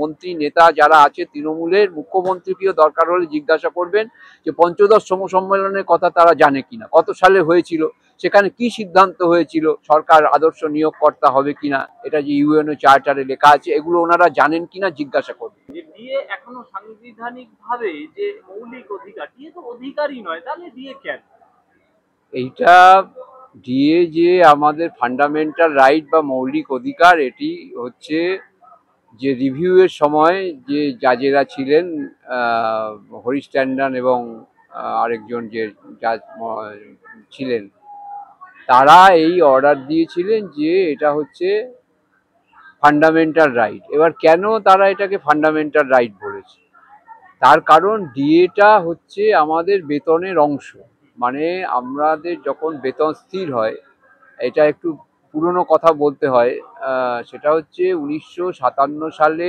মন্ত্রী নেতা যারা আছে তৃণমূলের, মুখ্যমন্ত্রীকেও দরকার হলে জিজ্ঞাসা করবেন যে পঞ্চদশ সম্মেলনের কথা তারা জানে কিনা, কত সালে হয়েছিল, সেখানে কি সিদ্ধান্ত হয়েছিল, সরকার আদর্শ নিয়োগকর্তা হবে কিনা, এটা যে ইউএনও চার্টারে লেখা আছে, এগুলো ওনারা জানেন কিনা জিজ্ঞাসা করবেন। ডিএ এখনো সাংবিধানিক ভাবে যে মৌলিক অধিকার, ডিএ তো অধিকারই নয়, তাহলে ডিএ কেন? এইটা ডিএ যে আমাদের ফান্ডামেন্টাল রাইট বা মৌলিক অধিকার, এটি হচ্ছে যে রিভিউয়ের সময় যে জাজেরা ছিলেন, হরিশ ট্যান্ডন এবং আরেকজন যে জাজ ছিলেন, তারা এই অর্ডার দিয়েছিলেন যে এটা হচ্ছে ফান্ডামেন্টাল রাইট। এবার কেন তারা এটাকে ফান্ডামেন্টাল রাইট বলেছে, তার কারণ ডিএটা হচ্ছে আমাদের বেতনের অংশ। মানে আমাদের যখন বেতন স্থির হয়, এটা একটু পুরনো কথা বলতে হয়, সেটা হচ্ছে 1957 সালে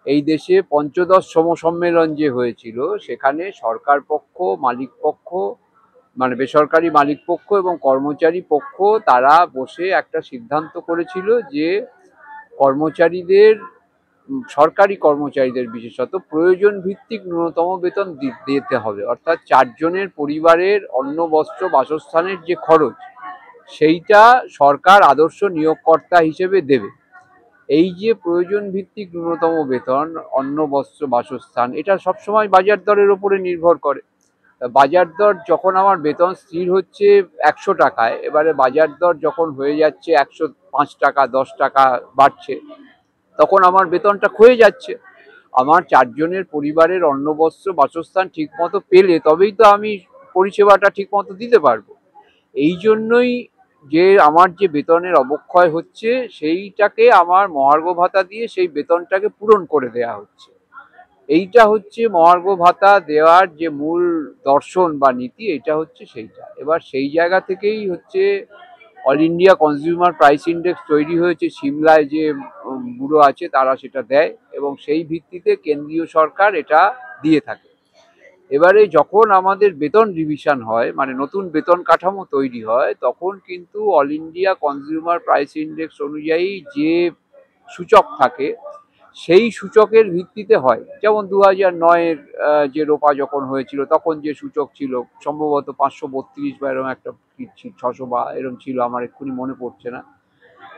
এই দেশে পঞ্চদশ সম্মেলন যে হয়েছিল, সেখানে সরকার পক্ষ, মালিক পক্ষ, মানে বেসরকারি মালিক পক্ষ এবং কর্মচারী পক্ষ, তারা বসে একটা সিদ্ধান্ত করেছিল যে কর্মচারীদের, সরকারি কর্মচারীদের বিশেষত প্রয়োজন ভিত্তিক ন্যূনতম বেতন দিতে হবে। অর্থাৎ 4 জনের পরিবারের অন্ন, বস্ত্র, বাসস্থানের যে খরচ, সেইটা সরকার আদর্শ নিয়োগকর্তা হিসেবে দেবে। এই যে প্রয়োজন ভিত্তিক ন্যূনতম বেতন, অন্ন, বস্ত্র, বাসস্থান, এটা সবসময় বাজার দরের উপরে নির্ভর করে। বাজার দর যখন আমার বেতন স্থির হচ্ছে 100 টাকায়, এবারে বাজার দর যখন হয়ে যাচ্ছে 105 টাকা, 10 টাকা বাড়ছে, তখন আমার বেতনটা ক্ষয়ে যাচ্ছে। আমার 4 জনের পরিবারের অন্ন, বস্ত্র, বাসস্থান ঠিক মতো পেলে তবেই তো আমি পরিষেবাটা ঠিক মতো দিতে পারবো। এই জন্যই যে আমার যে বেতনের অবক্ষয় হচ্ছে, সেইটাকে আমার মহার্ঘ ভাতা দিয়ে সেই বেতনটাকে পূরণ করে দেয়া হচ্ছে। এইটা হচ্ছে মহার্ঘ ভাতা দেওয়ার যে মূল দর্শন বা নীতি, এটা হচ্ছে সেইটা। এবার সেই জায়গা থেকেই হচ্ছে all India consumer price index তৈরি হয়েছে, সিমলায় যে ব্যুরো আছে তারা সেটা দেয়, এবং সেই ভিত্তিতে কেন্দ্রীয় সরকার এটা দিয়ে থাকে। এবারে যখন আমাদের বেতন রিভিশন হয়, মানে নতুন বেতন কাঠামো তৈরি হয়, তখন কিন্তু all India consumer price index অনুযায়ী যে সূচক থাকে, সেই সূচকের ভিত্তিতে হয়। যেমন 2009-এর যে রোপা যখন হয়েছিল, তখন যে সূচক ছিল সম্ভবত 532 বা এরকম একটা, 600 বা এরকম ছিল, আমার এক্ষুনি মনে পড়ছে না,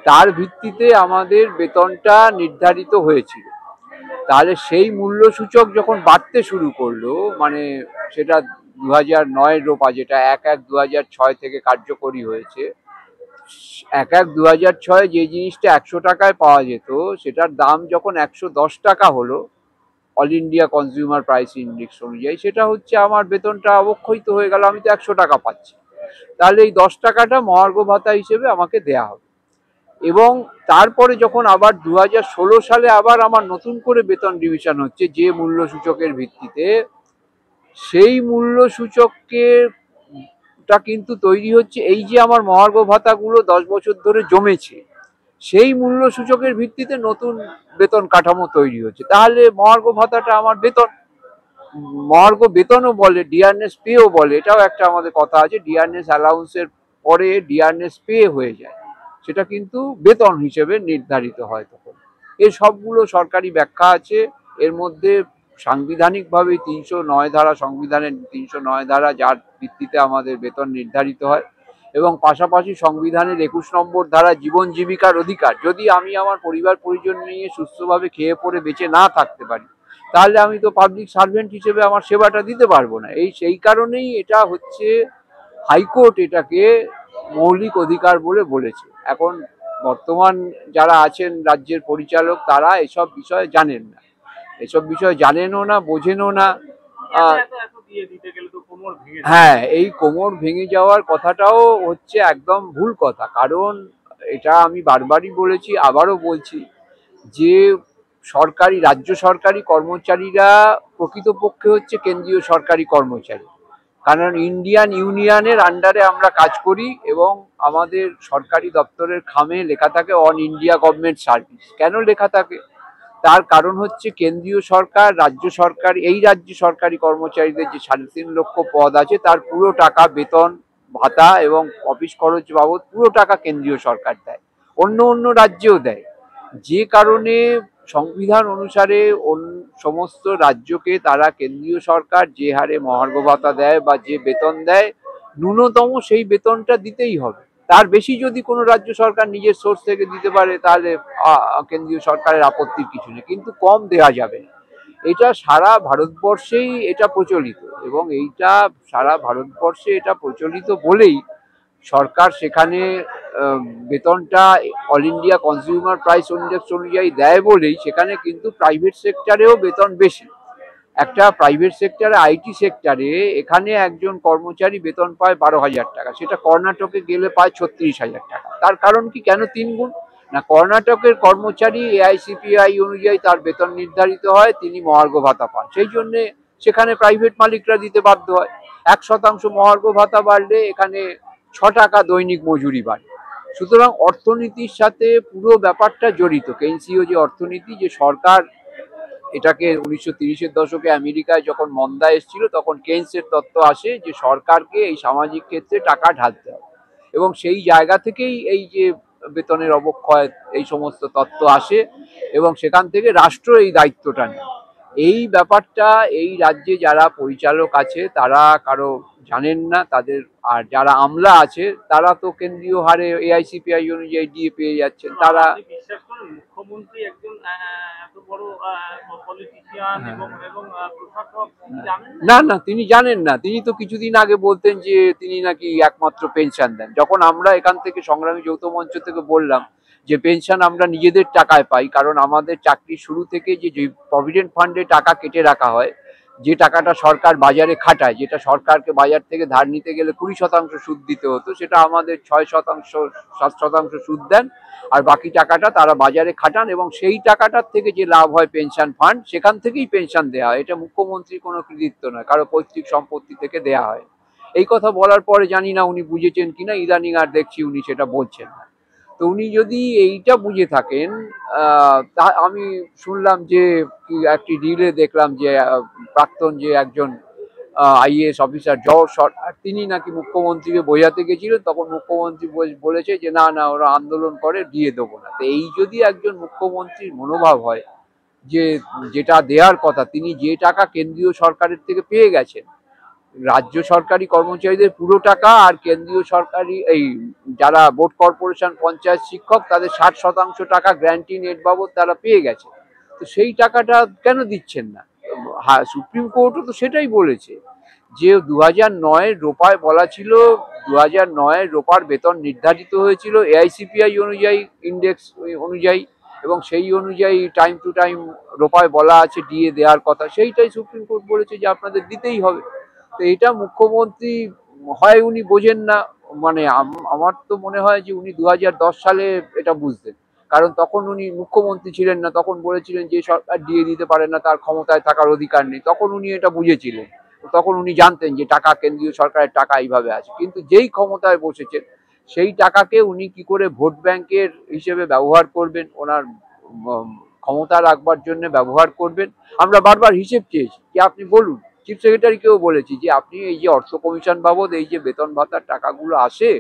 তার ভিত্তিতে আমাদের বেতনটা নির্ধারিত হয়েছিল। তাহলে সেই মূল্য সূচক যখন বাড়তে শুরু করলো, মানে সেটা 2009-এর রোপা, যেটা 1/1/2006 থেকে কার্যকরী হয়েছে, 1/1/2006 যে জিনিসটা 100 টাকায় পাওয়া যেত, সেটার দাম যখন 110 টাকা হলো all India consumer price index অনুযায়ী, সেটা হচ্ছে আমার বেতনটা অবক্ষয়িত হয়ে গেল, আমি তো 100 টাকা পাচ্ছি। তাহলে এই 10 টাকাটা মহার্ঘ ভাতা হিসেবে আমাকে দেয়া হবে। এবং তারপরে যখন আবার 2016 সালে আবার আমার নতুন করে বেতন রিভিশন হচ্ছে যে মূল্য সূচকের ভিত্তিতে, সেই মূল্য সূচকটা কিন্তু তৈরি হচ্ছে এই যে আমার মহার্ঘ ভাতাগুলো 10 বছর ধরে জমেছে, সেই মূল্য সূচকের ভিত্তিতে নতুন বেতন কাঠামো তৈরি হচ্ছে। তাহলে মহার্ঘ ভাতাটা আমার বেতন, মহার্ঘ বেতনও বলে, ডিআরএস পেও বলে, এটাও একটা আমাদের কথা আছে, ডিআরএস অ্যালাউন্সের পরে ডিআরএস পে হয়ে যায়, সেটা কিন্তু বেতন হিসেবে নির্ধারিত হয় তখন। এর সবগুলো সরকারি ব্যাখ্যা আছে। এর মধ্যে সাংবিধানিকভাবে 309 ধারা, সংবিধানের 309 ধারা, যার ভিত্তিতে আমাদের বেতন নির্ধারিত হয়, এবং পাশাপাশি সংবিধানের 21 নম্বর ধারা, জীবন জীবিকার অধিকার। যদি আমি আমার পরিবার পরিজন নিয়ে সুস্থভাবে খেয়ে পড়ে বেঁচে না থাকতে পারি, তাহলে আমি তো পাবলিক সার্ভেন্ট হিসেবে আমার সেবাটা দিতে পারবো না। সেই কারণেই এটা হচ্ছে হাইকোর্ট এটাকে মৌলিক অধিকার বলে বলেছে। এখন বর্তমান যারা আছেন রাজ্যের পরিচালক, তারা এসব বিষয়ে জানেন না, এসব বিষয়ে জানেনও না, বোঝেনও না। হ্যাঁ, এই কোমর ভেঙে যাওয়ার কথাটাও হচ্ছে একদম ভুল কথা। কারণ এটা আমি বারবারই বলেছি, আবারও বলছি, যে সরকারি, রাজ্য সরকারি কর্মচারীরা প্রকৃতপক্ষে হচ্ছে কেন্দ্রীয় সরকারি কর্মচারী। কারণ ইন্ডিয়ান ইউনিয়নের আন্ডারে আমরা কাজ করি, এবং আমাদের সরকারি দপ্তরের খামে লেখা থাকে অন ইন্ডিয়া গভর্নমেন্ট সার্ভিস। কেন লেখা থাকে? তার কারণ হচ্ছে কেন্দ্রীয় সরকার, রাজ্য সরকার, এই রাজ্য সরকারি কর্মচারীদের যে 3.5 লক্ষ পদ আছে, তার পুরো টাকা, বেতন ভাতা এবং অফিস খরচ বাবদ পুরো টাকা কেন্দ্রীয় সরকার দেয়, অন্য অন্য রাজ্যেও দেয়। যে কারণে সংবিধান অনুসারে সমস্ত রাজ্যকে তারা কেন্দ্রীয় সরকার যে হারে মহার্ঘ ভাতা দেয় বা যে বেতন দেয় ন্যূনতম সেই বেতনটা দিতেই হবে। তার বেশি যদি কোনো রাজ্য সরকার নিজের সোর্স থেকে দিতে পারে তাহলে কেন্দ্রীয় সরকারের আপত্তির কিছু নেই, কিন্তু কম দেওয়া যাবে না। এটা সারা ভারতবর্ষেই এটা প্রচলিত, এবং এইটা সারা ভারতবর্ষে এটা প্রচলিত বলেই সরকার সেখানে বেতনটা all India consumer price index অনুযায়ী দেয় বলেই সেখানে কিন্তু প্রাইভেট সেক্টরেও বেতন বেশি। একটা প্রাইভেট সেক্টরে আইটি সেক্টরে এখানে একজন কর্মচারী বেতন পায় 12,000 টাকা, সেটা কর্ণাটকে গেলে পায় 36,000 টাকা। তার কারণ কি, কেন 3 গুণ? না, কর্ণাটকের কর্মচারী এআইসিপিআই অনুযায়ী তার বেতন নির্ধারিত হয়, তিনি মহার্ঘ ভাতা পান, সেই জন্যে সেখানে প্রাইভেট মালিকরা দিতে বাধ্য হয়। 1% মহার্ঘ ভাতা বাড়লে এখানে 6 টাকা দৈনিক মজুরি বাড়ে। সুতরাং অর্থনীতির সাথে পুরো ব্যাপারটা জড়িত। কেইনসীয় যে অর্থনীতি, যে সরকার এটাকে 1930-এর দশকে আমেরিকায় যখন মন্দা এসেছিল তখন কেইনসের তত্ত্ব আসে যে সরকারকে এই সামাজিক ক্ষেত্রে টাকা ঢালতে হবে, এবং সেই জায়গা থেকেই এই যে বেতনের অবক্ষয় এই সমস্ত তত্ত্ব আসে, এবং সেখান থেকে রাষ্ট্র এই দায়িত্বটা নেয়। এই ব্যাপারটা এই রাজ্যে যারা পরিচালক আছে তারা কারো জানেন না, তাদের আর যারা আমলা আছে তারা তো কেন্দ্রীয় হারে এআইসিপিআই অনুযায়ী ডিএ পেয়ে যাচ্ছেন। তারা বিশ্বাস করেন মুখ্যমন্ত্রী একজন এত বড় পলিটিশিয়ান এবং প্রশাসক জানেন না না, তিনি জানেন না। তিনি তো কিছুদিন আগে বলতেন যে তিনি নাকি একমাত্র পেনশন দেন। যখন আমরা এখান থেকে সংগ্রামী যৌথ মঞ্চ থেকে বললাম যে পেনশন আমরা নিজেদের টাকায় পাই, কারণ আমাদের চাকরির শুরু থেকে যে প্রভিডেন্ট ফান্ডে টাকা কেটে রাখা হয়, যে টাকাটা সরকার বাজারে খাটায়, যেটা সরকারকে বাজার থেকে ধার নিতে গেলে 20% সুদ দিতে হতো, সেটা আমাদের 6%, 7% সুদ দেন, আর বাকি টাকাটা তারা বাজারে খাটান, এবং সেই টাকাটার থেকে যে লাভ হয় পেনশন ফান্ড, সেখান থেকেই পেনশন দেওয়া হয়। এটা মুখ্যমন্ত্রীর কোনো কৃতিত্ব নয়, কারো পৈতৃক সম্পত্তি থেকে দেওয়া হয়। এই কথা বলার পরে জানি না উনি বুঝেছেন কিনা, ইদানিং আর দেখছি উনি সেটা বলছেন না। তো উনি যদি এইটা বুঝে থাকেন, তা আমি শুনলাম যে একটি রিলে দেখলাম যে প্রাক্তন যে একজন আইএএস অফিসার জওহর সরকার, তিনি নাকি মুখ্যমন্ত্রীকে বোঝাতে গেছিলেন, তখন মুখ্যমন্ত্রী বলেছে যে না না, ওরা আন্দোলন করে, দিয়ে দেবো না। তো এই যদি একজন মুখ্যমন্ত্রীর মনোভাব হয় যে যেটা দেওয়ার কথা, তিনি যে টাকা কেন্দ্রীয় সরকারের থেকে পেয়ে গেছেন, রাজ্য সরকারি কর্মচারীদের পুরো টাকা, আর কেন্দ্রীয় সরকারি এই যারা বোর্ড কর্পোরেশন পঞ্চায়েত শিক্ষক তাদের 60% টাকা গ্র্যান্টি নেট বাবদ তারা পেয়ে গেছে, তো সেই টাকাটা কেন দিচ্ছেন না? হ্যাঁ, সুপ্রিম কোর্টও তো সেটাই বলেছে যে 2009-এর রোপায় বলা ছিল, 2009-এর রোপার বেতন নির্ধারিত হয়েছিল এআইসিপিআই অনুযায়ী, ইন্ডেক্স অনুযায়ী, এবং সেই অনুযায়ী টাইম টু টাইম রোপায় বলা আছে ডিএ দেওয়ার কথা, সেইটাই সুপ্রিম কোর্ট বলেছে যে আপনাদের দিতেই হবে। তো এটা মুখ্যমন্ত্রী হয় উনি বোঝেন না, মানে আমার তো মনে হয় যে উনি 2010 সালে এটা বুঝতেন, কারণ তখন উনি মুখ্যমন্ত্রী ছিলেন না, তখন বলেছিলেন যে সরকার দিয়ে দিতে পারে না, তার ক্ষমতায় থাকার অধিকার নেই, তখন উনি এটা বুঝেছিলেন। তখন উনি জানতেন যে টাকা কেন্দ্রীয় সরকারের টাকা এইভাবে আছে, কিন্তু যেই ক্ষমতায় বসেছেন সেই টাকাকে উনি কি করে ভোট ব্যাংকের হিসেবে ব্যবহার করবেন, ওনার ক্ষমতা রাখবার জন্য ব্যবহার করবেন। আমরা বারবার হিসেব চেয়েছি যে আপনি বলুন, চিফ সেক্রেটারিকেও বলেছি যে আপনি এই যে অর্থ কমিশন বাবদ এই যে বেতন ভাতার টাকাগুলো আসে,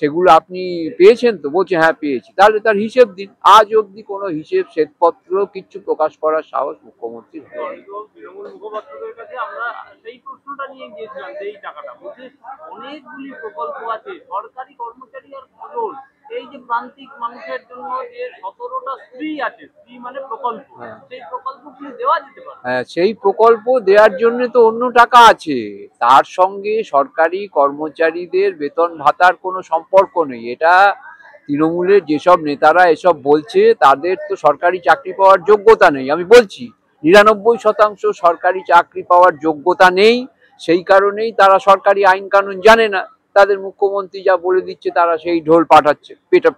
সেগুলো আপনি পেয়েছেন তো? বলছে হ্যাঁ পেয়েছি। তাহলে তার হিসেব দিন। আজ অবধি কোনো হিসেব শ্বেতপত্র কিচ্ছু প্রকাশ করার সাহস মুখ্যমন্ত্রীর হয়নি। তৃণমূল মুখপাত্রদের কাছে আমরা সেই প্রশ্নটা নিয়ে গিয়েছিলাম যে এই টাকাটা বলছে অনেকগুলি প্রকল্প আছে, সরকারি কর্মচারী আর ফসল, এই যে প্রান্তিক মানুষের জন্য যে 17টা স্ত্রী আছে, স্ত্রী মানে প্রকল্প, সেই প্রকল্পগুলি দেওয়া যেতে পারে। হ্যাঁ, সেই প্রকল্প দেওয়ার জন্য তো অন্য টাকা আছে, তার সঙ্গে সরকারি কর্মচারীদের বেতন ভাতার কোনো সম্পর্ক নেই। এটা তৃণমূলের যেসব নেতারা এসব বলছে তাদের তো সরকারি চাকরি পাওয়ার যোগ্যতা নেই। আমি বলছি 99% সরকারি চাকরি পাওয়ার যোগ্যতা নেই, সেই কারণেই তারা সরকারি আইন কানুন জানে না। তাদের মুখ্যমন্ত্রী যা বলে দিচ্ছে তারা সেই ঢোল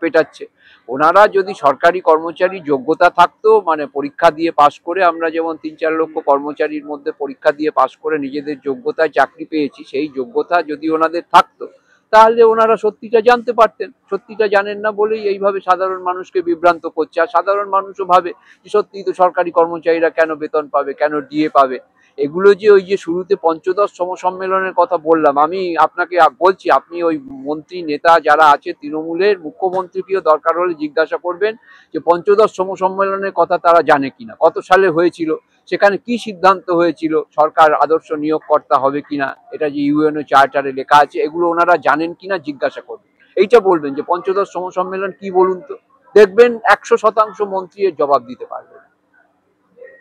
পেটাচ্ছে। ওনারা যদি সরকারি কর্মচারী যোগ্যতা থাকতো, মানে পরীক্ষা দিয়ে পাশ করে, আমরা যেমন 3-4 লক্ষ কর্মচারীর মধ্যে পরীক্ষা দিয়ে পাশ করে নিজেদের যোগ্যতায় চাকরি পেয়েছি, সেই যোগ্যতা যদি ওনাদের থাকতো তাহলে ওনারা সত্যিটা জানতে পারতেন। সত্যিটা জানেন না বলেই এইভাবে সাধারণ মানুষকে বিভ্রান্ত করছে। আর সাধারণ মানুষও ভাবে যে সত্যিই তো সরকারি কর্মচারীরা কেন বেতন পাবে, কেন ডিএ পাবে। এগুলো যে ওই যে শুরুতে পঞ্চদশ সমসম্মেলনের কথা বললাম, আমি আপনাকে বলছি, আপনি ওই মন্ত্রী নেতা যারা আছে তৃণমূলের, মুখ্যমন্ত্রীকেও দরকার হলে জিজ্ঞাসা করবেন যে পঞ্চদশ সমসম্মেলনের কথা তারা জানে কিনা, কত সালে হয়েছিল, সেখানে কি সিদ্ধান্ত হয়েছিল, সরকার আদর্শ নিয়োগকর্তা হবে কিনা, এটা যে ইউএনও চার্টারে লেখা আছে, এগুলো ওনারা জানেন কিনা জিজ্ঞাসা করবেন। এইটা বলবেন যে পঞ্চদশ সমসম্মেলন কি বলুন তো, দেখবেন 100% মন্ত্রী এর জবাব দিতে পারবে না।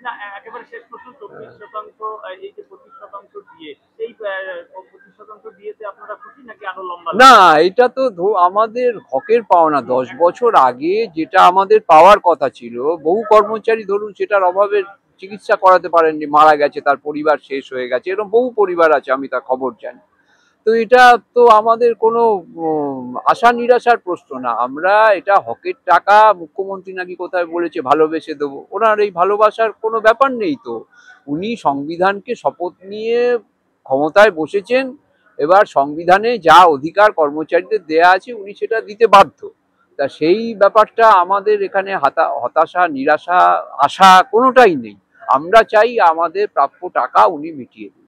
না, একেবারে শেষ প্রশ্ন। 24% এই যে 25% দিয়ে, এই 25% দিয়েতে আপনারা খুশি নাকি আরো লম্বা না, লাগবে? এটা তো আমাদের হকের পাওনা। 10 বছর আগে যেটা আমাদের পাওয়ার কথা ছিল, বহু কর্মচারী ধরুন সেটার অভাবে চিকিৎসা করাতে পারেননি, মারা গেছে, তার পরিবার শেষ হয়ে গেছে, এরকম বহু পরিবার আছে, আমি তার খবর জানি। তো এটা তো আমাদের কোনো আশা নিরাশার প্রশ্ন না। আমরা এটা হকের টাকা, মুখ্যমন্ত্রী নাকি কোথায় বলেছে ভালোবেসে দেবো, ওনার এই ভালোবাসার কোনো ব্যাপার নেই তো। উনি সংবিধানকে শপথ নিয়ে ক্ষমতায় বসেছেন, এবার সংবিধানে যা অধিকার কর্মচারীদের দেয়া আছে উনি সেটা দিতে বাধ্য। তা সেই ব্যাপারটা আমাদের এখানে হতাশা, নিরাশা, আশা কোনোটাই নেই। আমরা চাই আমাদের প্রাপ্য টাকা উনি মিটিয়ে দিন।